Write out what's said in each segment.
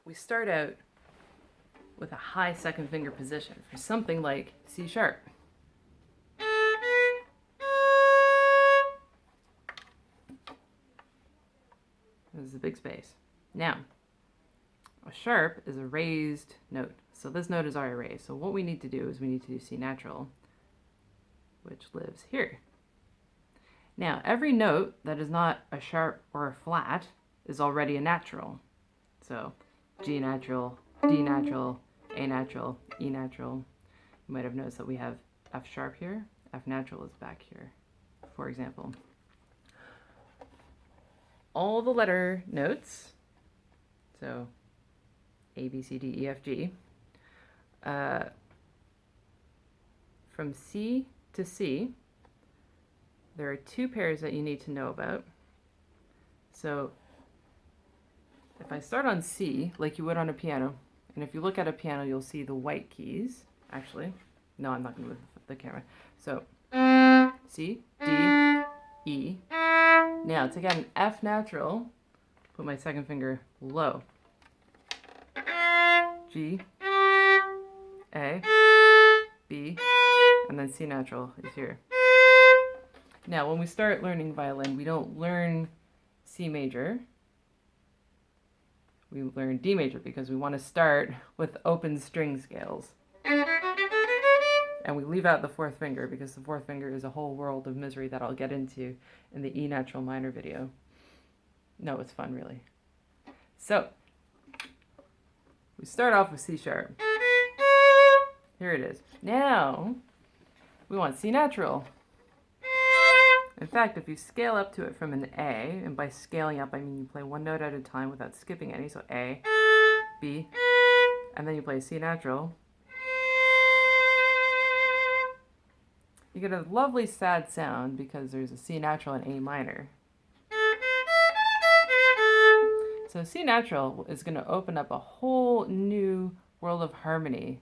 we start out with a high second finger position for something like C sharp. This is a big space. Now, a sharp is a raised note. So this note is already raised. So what we need to do is we need to do C natural, which lives here. Now, every note that is not a sharp or a flat is already a natural. So G natural, D natural, A natural, E natural. You might have noticed that we have F sharp here. F natural is back here, for example. All the letter notes, so A, B, C, D, E, F, G, from C to C, there are two pairs that you need to know about. So if I start on C, like you would on a piano, and if you look at a piano, you'll see the white keys. Actually, no, I'm not going to move the camera. So C, D, E. Now, to get an F natural, put my second finger low. G, A, B, and then C natural is here. Now, when we start learning violin, we don't learn C major. We learn D major because we want to start with open string scales. And we leave out the fourth finger because the fourth finger is a whole world of misery that I'll get into in the E natural minor video. No, it's fun, really. So, we start off with C sharp. Here it is. Now, we want C natural. In fact, if you scale up to it from an A, and by scaling up I mean you play one note at a time without skipping any, so A, B, and then you play C natural, you get a lovely sad sound because there's a C natural and A minor. So C natural is going to open up a whole new world of harmony.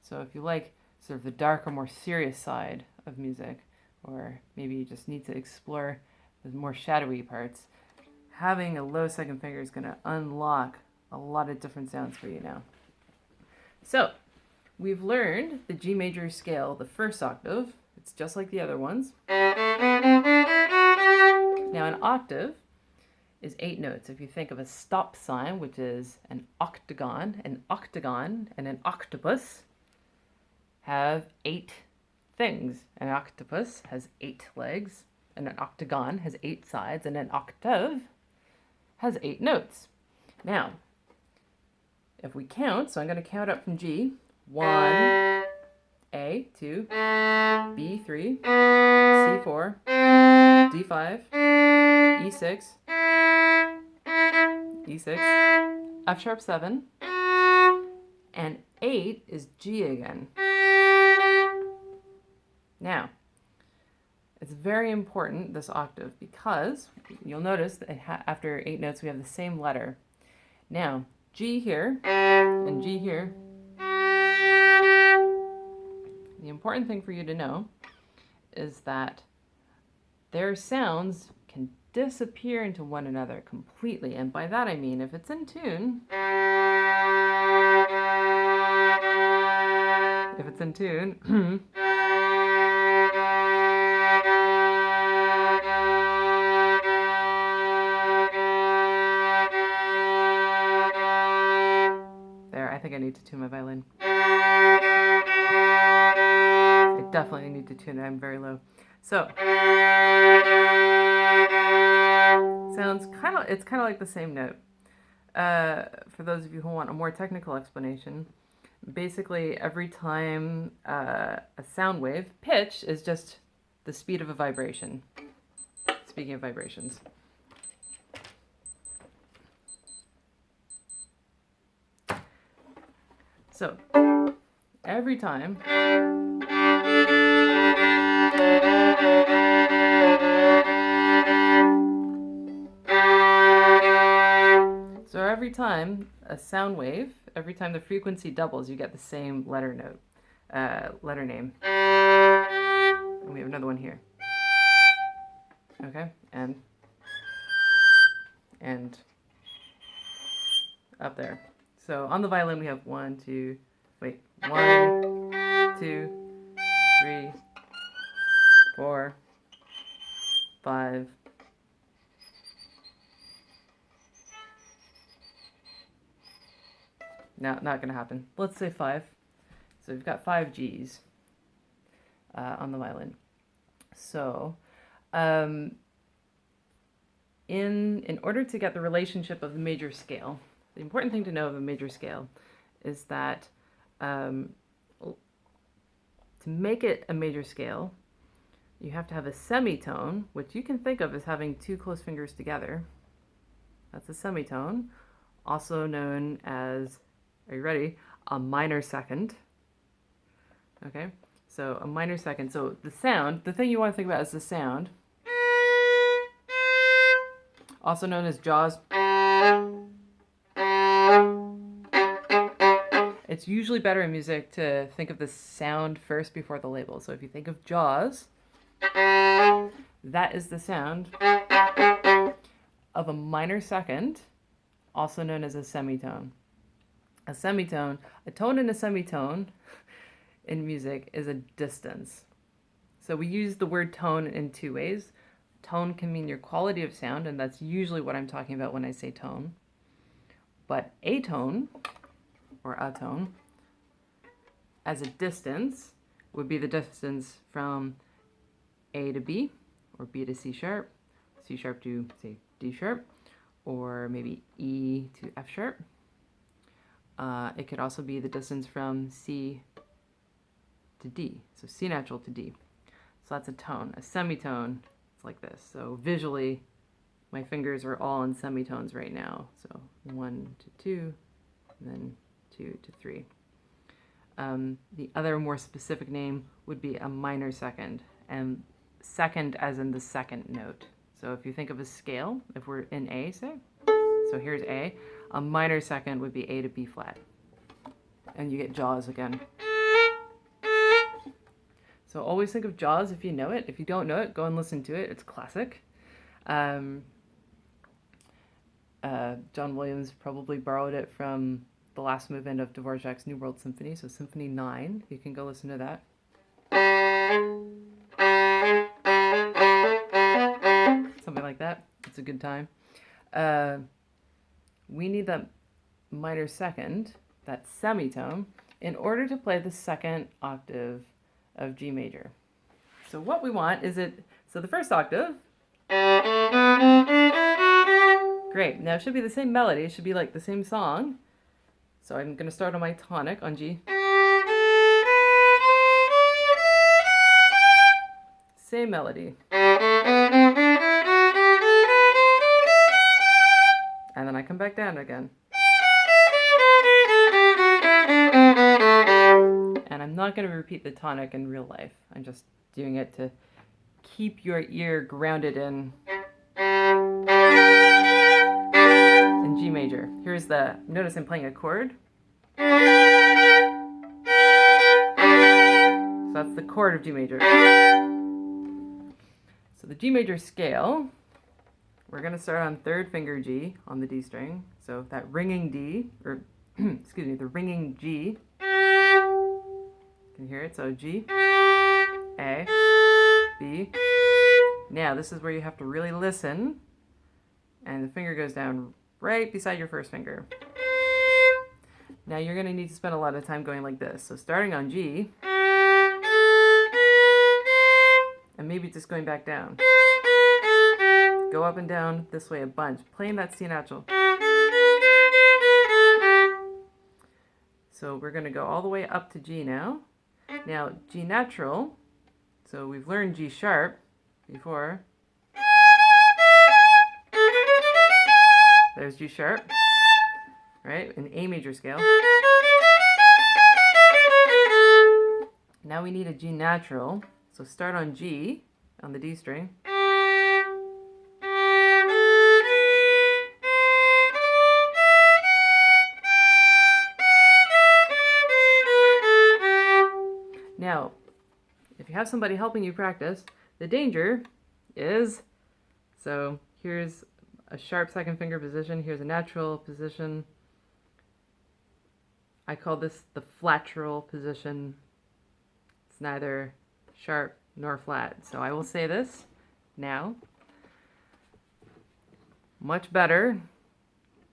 So if you like sort of the darker, more serious side of music, or maybe you just need to explore the more shadowy parts, having a low second finger is going to unlock a lot of different sounds for you now. So we've learned the G major scale, the first octave. It's just like the other ones. Now an octave is 8 notes. If you think of a stop sign, which is an octagon, and an octopus have 8 things. An octopus has 8 legs, and an octagon has 8 sides, and an octave has 8 notes. Now, if we count, so I'm going to count up from G. 1, A, 2, B, 3, C, 4, D, 5, E, 6, E, 6, F sharp 7, and 8 is G again. Now, it's very important, this octave, because you'll notice that after 8 notes we have the same letter. Now, G here and G here. The important thing for you to know is that their sounds can disappear into one another completely. And by that I mean if it's in tune, there, I think I need to tune my violin. I definitely need to tune it, I'm very low. So, it's kind of like the same note. For those of you who want a more technical explanation, basically every time a sound wave, pitch is just the speed of a vibration. Speaking of vibrations. So, every time a sound wave, every time the frequency doubles, you get the same letter note, letter name. And we have another one here. Okay, and up there. So on the violin we have 1, 2, 3, 4, 5. No, not going to happen. Let's say 5. So we've got 5 Gs on the violin. So in order to get the relationship of the major scale, the important thing to know of a major scale is that to make it a major scale, you have to have a semitone, which you can think of as having 2 close fingers together. That's a semitone, also known as, are you ready? A minor second. Okay, so a minor second. So the sound, the thing you want to think about is the sound, also known as jaws. It's usually better in music to think of the sound first before the label. So if you think of jaws, that is the sound of a minor second, also known as a semitone. A semitone, a tone and a semitone in music is a distance. So we use the word tone in 2 ways. Tone can mean your quality of sound, and that's usually what I'm talking about when I say tone. But a tone, or a tone, as a distance, would be the distance from A to B, or B to C sharp to, say, D sharp, or maybe E to F sharp. It could also be the distance from C to D, so C natural to D. So that's a tone. A semitone, it's like this. So visually, my fingers are all in semitones right now. So 1 to 2, and then 2 to 3. The other more specific name would be a minor second, and second as in the second note. So if you think of a scale, if we're in A, say, so here's a minor second would be A to B flat. And you get jaws again. So always think of jaws if you know it. If you don't know it, go and listen to it. It's classic. John Williams probably borrowed it from the last movement of Dvorak's New World Symphony, so Symphony 9. You can go listen to that. Something like that. It's a good time. We need that minor second, that semitone, in order to play the second octave of G major. So what we want is so the first octave, great. Now it should be the same melody. It should be like the same song. So I'm going to start on my tonic on G. Same melody. And then I come back down again. And I'm not going to repeat the tonic in real life. I'm just doing it to keep your ear grounded in G major. Here's notice I'm playing a chord. So that's the chord of G major. So the G major scale, we're going to start on 3rd finger G on the D string. So that ringing D, or excuse me, the ringing G. Can you hear it? So G, A, B. Now this is where you have to really listen, and the finger goes down right beside your 1st finger. Now you're going to need to spend a lot of time going like this. So starting on G, and maybe just going back down. Go up and down this way a bunch, playing that C natural. So we're going to go all the way up to G now. Now G natural, so we've learned G sharp before. There's G sharp, right, in A major scale. Now we need a G natural, so start on G on the D string. Now, if you have somebody helping you practice, the danger is, so here's a sharp 2nd finger position, here's a natural position, I call this the flateral position. It's neither sharp nor flat. So I will say this now. Much better,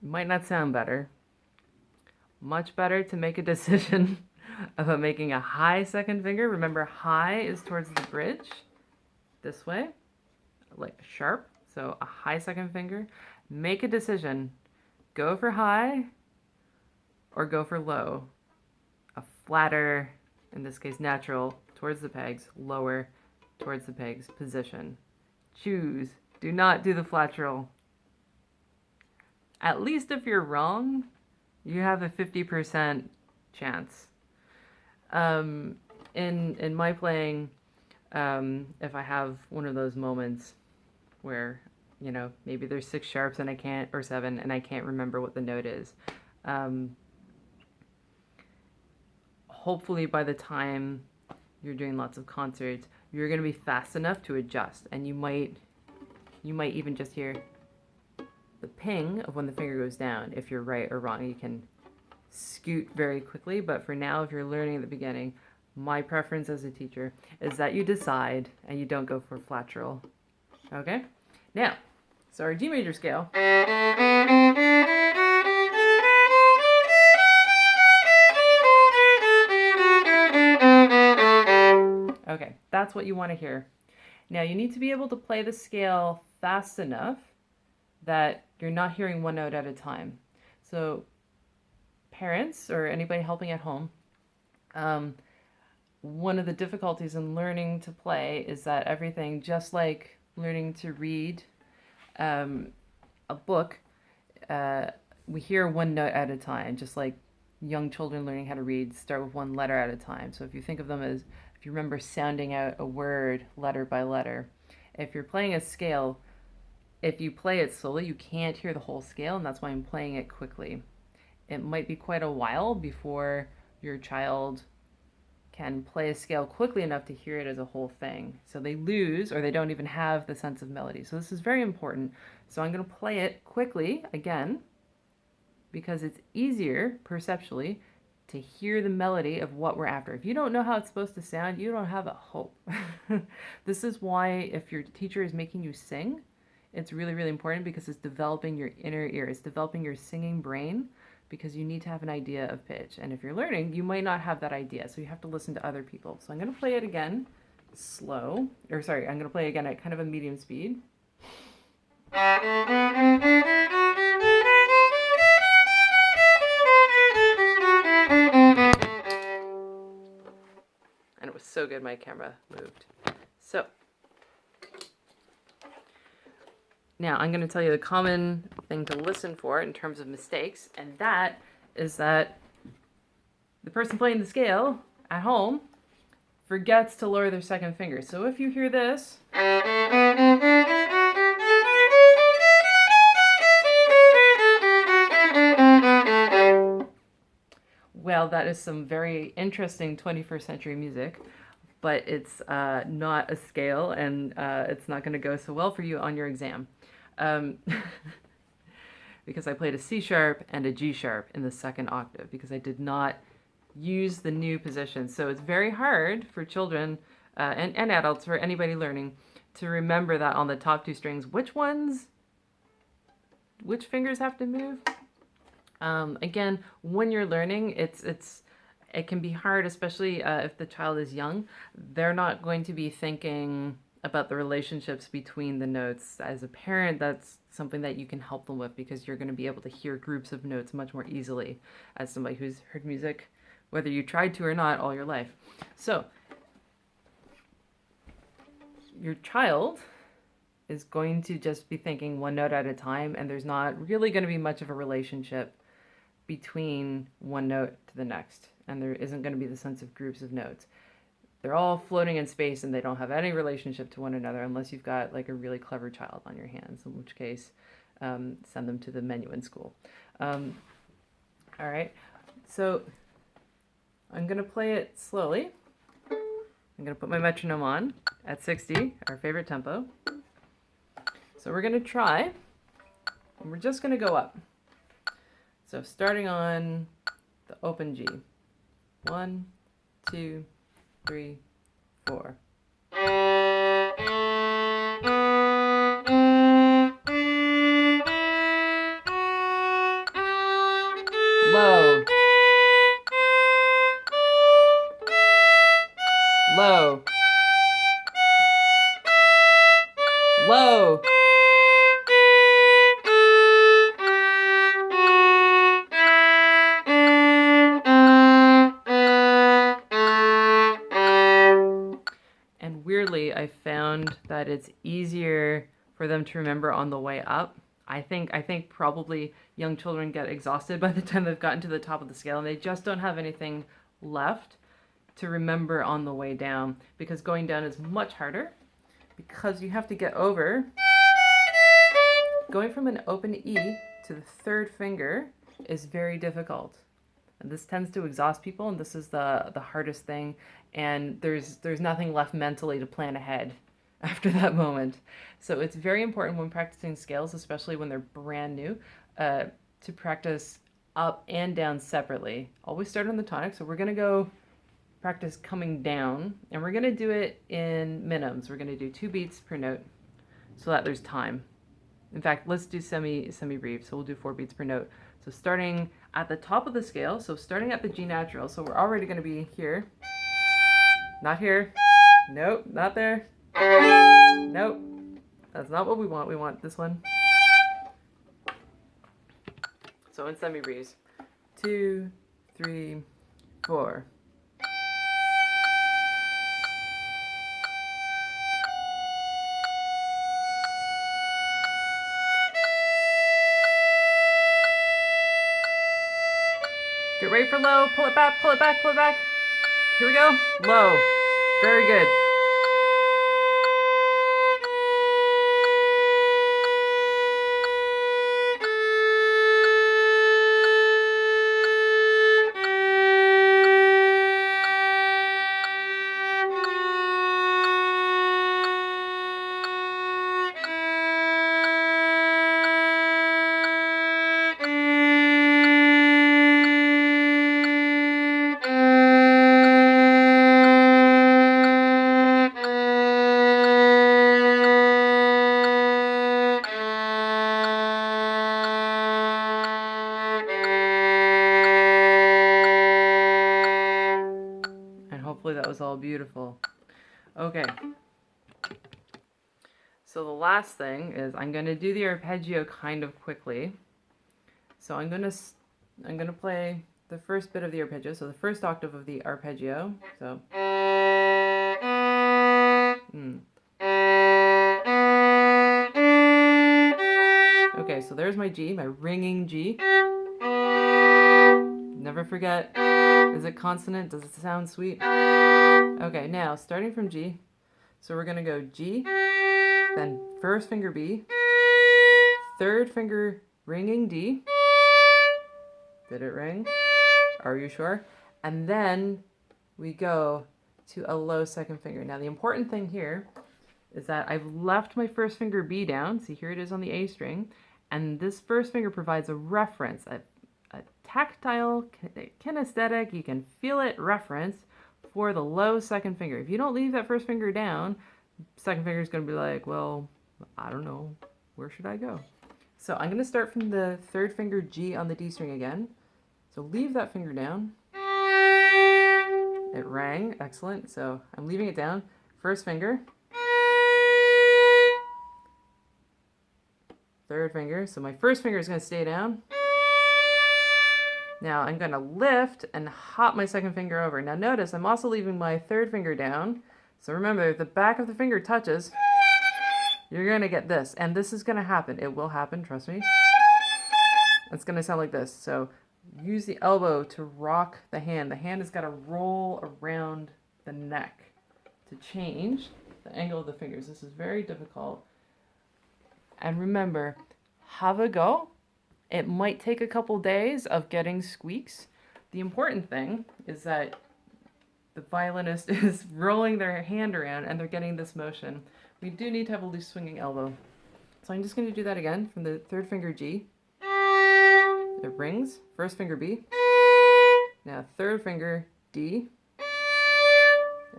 might not sound better, much better to make a decision about making a high second finger. Remember, high is towards the bridge, this way, like sharp. So a high second finger. Make a decision. Go for high or go for low. A flatter, in this case natural, towards the pegs, lower towards the pegs position. Choose. Do not do the flateral. At least if you're wrong, you have a 50% chance. In my playing, if I have one of those moments where, you know, maybe there's 6 sharps and I can't, or 7, and I can't remember what the note is. Hopefully by the time you're doing lots of concerts, you're going to be fast enough to adjust, and you might even just hear the ping of when the finger goes down. If you're right or wrong, you can scoot very quickly, but for now, if you're learning at the beginning, my preference as a teacher is that you decide and you don't go for flateral. Okay? Now, so our G major scale. Okay, that's what you want to hear. Now, you need to be able to play the scale fast enough that you're not hearing one note at a time. So parents or anybody helping at home, one of the difficulties in learning to play is that everything, just like learning to read a book, we hear one note at a time, just like young children learning how to read start with one letter at a time. So if you think of them as, if you remember sounding out a word letter by letter, if you're playing a scale, if you play it slowly, you can't hear the whole scale, and that's why I'm playing it quickly. It might be quite a while before your child can play a scale quickly enough to hear it as a whole thing. So they lose, or they don't even have the sense of melody. So this is very important. So I'm going to play it quickly again, because it's easier perceptually to hear the melody of what we're after. If you don't know how it's supposed to sound, you don't have a hope. This is why if your teacher is making you sing, it's really, really important, because it's developing your inner ear. It's developing your singing brain, because you need to have an idea of pitch. And if you're learning, you might not have that idea, so you have to listen to other people. So I'm going to play it again slow, or sorry, I'm going to play it again at kind of a medium speed. And it was so good my camera moved. So now I'm going to tell you the common thing to listen for in terms of mistakes, and that is that the person playing the scale at home forgets to lower their second finger. So if you hear this, well, that is some very interesting 21st century music, but it's not a scale, and it's not going to go so well for you on your exam. Because I played a C sharp and a G sharp in the second octave, because I did not use the new position. So it's very hard for children and adults, for anybody learning, to remember that on the top 2 strings, which fingers have to move. Again, when you're learning, it can be hard, especially if the child is young. They're not going to be thinking about the relationships between the notes. As a parent, that's something that you can help them with, because you're going to be able to hear groups of notes much more easily as somebody who's heard music, whether you tried to or not, all your life. So your child is going to just be thinking one note at a time, and there's not really going to be much of a relationship between one note to the next, and there isn't going to be the sense of groups of notes. They're all floating in space, and they don't have any relationship to one another, unless you've got like a really clever child on your hands, in which case send them to the menu in school. All right, so I'm going to play it slowly. I'm going to put my metronome on at 60, our favorite tempo. So we're going to try, and we're just going to go up. So starting on the open G. 1, 2, 3, 4. Low. Low. Low. And weirdly, I found that it's easier for them to remember on the way up. I think probably young children get exhausted by the time they've gotten to the top of the scale and they just don't have anything left to remember on the way down, because going down is much harder because you have to get over. Going from an open E to the third finger is very difficult. And this tends to exhaust people, and this is the hardest thing. And there's nothing left mentally to plan ahead after that moment. So it's very important when practicing scales, especially when they're brand new, to practice up and down separately. Always start on the tonic. So we're going to go practice coming down, and we're going to do it in minims. We're going to do 2 beats per note so that there's time. In fact, let's do semi-breve. So we'll do 4 beats per note. So starting at the top of the scale, so starting at the G natural, so we're already going to be here. Not here. Nope, not there. Nope. That's not what we want. We want this one. So in semi-breves. 2, 3, 4. Get ready for low, pull it back, pull it back, pull it back. Here we go, low. Very good. Hopefully that was all beautiful. Okay. So the last thing is I'm going to do the arpeggio kind of quickly. So I'm going to play the first bit of the arpeggio, so the first octave of the arpeggio. So Okay, so there's my G, my ringing G. Never forget, is it consonant? Does it sound sweet? Okay, now starting from G, so we're gonna go G, then first finger B, third finger ringing D. Did it ring? Are you sure? And then we go to a low second finger. Now the important thing here is that I've left my first finger B down. See, here it is on the A string. And this first finger provides a reference, a tactile, kinesthetic, you can feel it reference for the low second finger. If you don't leave that first finger down, second finger is going to be like, well, I don't know, where should I go? So I'm going to start from the third finger G on the D string again. So leave that finger down. It rang, excellent. So I'm leaving it down. First finger. Third finger. So my first finger is going to stay down. Now I'm going to lift and hop my second finger over. Now notice I'm also leaving my third finger down. So remember, if the back of the finger touches, you're going to get this. And this is going to happen. It will happen, trust me. It's going to sound like this. So use the elbow to rock the hand. The hand has got to roll around the neck to change the angle of the fingers. This is very difficult. And remember, have a go. It might take a couple days of getting squeaks. The important thing is that the violinist is rolling their hand around and they're getting this motion. We do need to have a loose swinging elbow. So I'm just going to do that again from the third finger G. It rings. First finger B. Now third finger, D.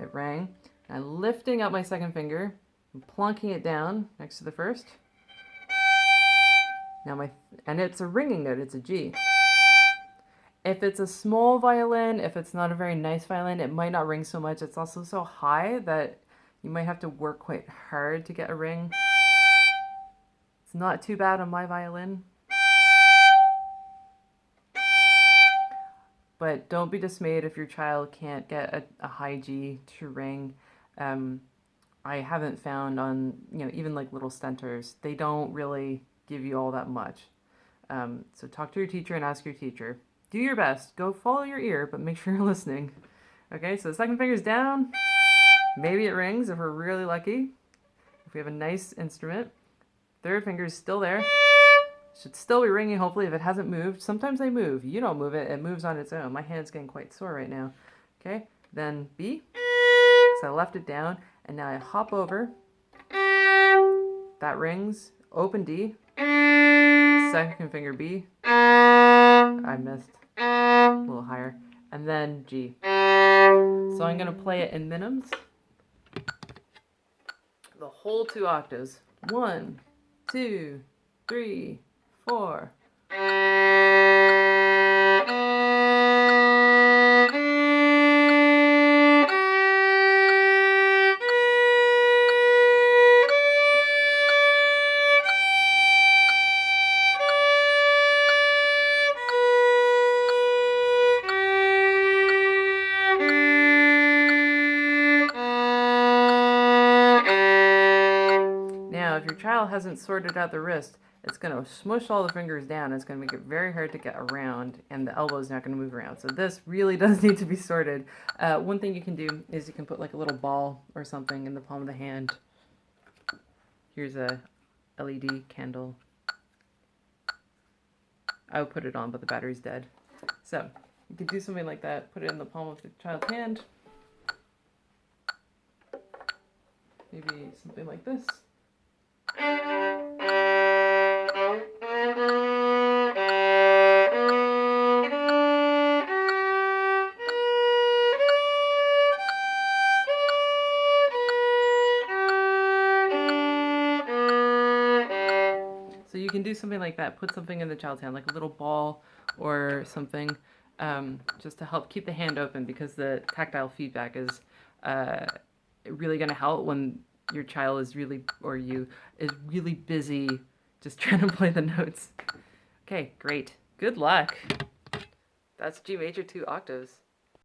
It rang. I'm lifting up my second finger and plunking it down next to the first. Now and it's a ringing note, it's a G. If it's a small violin, if it's not a very nice violin, it might not ring so much. It's also so high that you might have to work quite hard to get a ring. It's not too bad on my violin. But don't be dismayed if your child can't get a high G to ring. I haven't found on, even like little stentors, they don't really give you all that much. So talk to your teacher and ask your teacher. Do your best. Go follow your ear, but make sure you're listening. Okay, so the second finger's down. Maybe it rings if we're really lucky. If we have a nice instrument. Third finger's still there. Should still be ringing, hopefully, if it hasn't moved. Sometimes they move. You don't move it. It moves on its own. My hand's getting quite sore right now. Okay, then B. So I left it down, and now I hop over. That rings. Open D. Second finger B. I missed. A little higher. And then G. So I'm going to play it in minims. The whole 2 octaves. 1, 2, 3, 4. Now, if your child hasn't sorted out the wrist, it's going to smush all the fingers down. It's going to make it very hard to get around, and the elbow is not going to move around. So this really does need to be sorted. One thing you can do is you can put like a little ball or something in the palm of the hand. Here's a LED candle. I would put it on, but the battery's dead. So you can do something like that. Put it in the palm of the child's hand. Maybe something like this. So you can do something like that. Put something in the child's hand, like a little ball or something, just to help keep the hand open, because the tactile feedback is really going to help when your child is really, or you, is really busy just trying to play the notes. Okay, great. Good luck. That's G major 2 octaves.